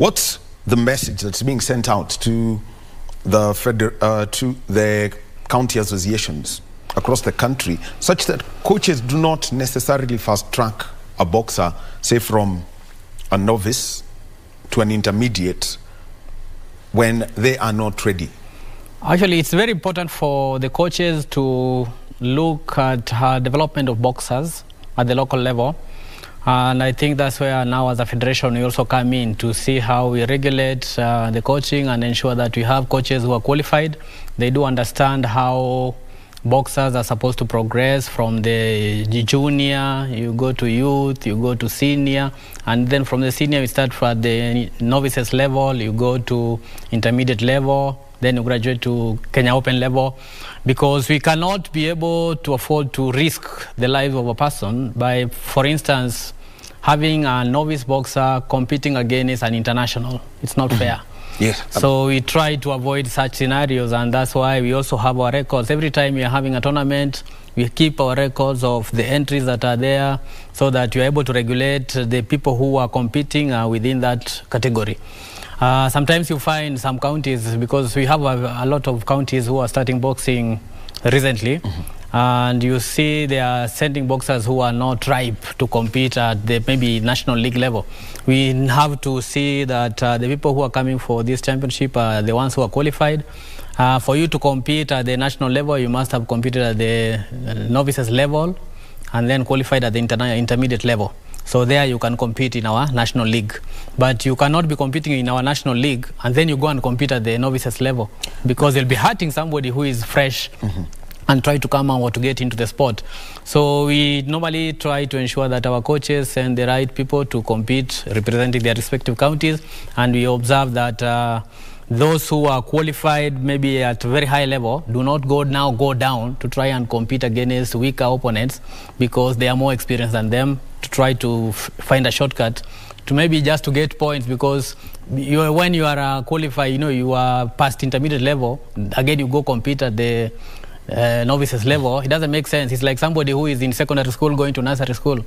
What's the message that's being sent out to the county associations across the country, such that coaches do not necessarily fast-track a boxer, say from a novice to an intermediate, when they are not ready? Actually, it's very important for the coaches to look at development of boxers at the local level. And I think that's where now as a federation we also come in to see how we regulate the coaching and ensure that we have coaches who are qualified. They do understand how boxers are supposed to progress from the junior, you go to youth, you go to senior, and then from the senior we start at the novices level, you go to intermediate level, then you graduate to Kenya Open level, because we cannot be able to afford to risk the life of a person by, for instance, having a novice boxer competing against an international. It's not fair. Yes. So we try to avoid such scenarios, and that's why we also have our records. Every time we are having a tournament, we keep our records of the entries that are there so that you're able to regulate the people who are competing within that category. Sometimes you find some counties, because we have a lot of counties who are starting boxing recently, and you see they are sending boxers who are not ripe to compete at the maybe national league level. We have to see that the people who are coming for this championship are the ones who are qualified. For you to compete at the national level, you must have competed at the novices level and then qualified at the intermediate level. So there you can compete in our national league. But you cannot be competing in our national league and then you go and compete at the novices level, because you'll be hurting somebody who is fresh and try to come out or to get into the sport. So we normally try to ensure that our coaches send the right people to compete representing their respective counties, and we observe that those who are qualified maybe at a very high level do not go down to try and compete against weaker opponents, because they are more experienced than them, to try to find a shortcut to maybe just to get points, because when you are qualified, you are past intermediate level, again you go compete at the novices level. It doesn't make sense. It's like somebody who is in secondary school going to nursery school.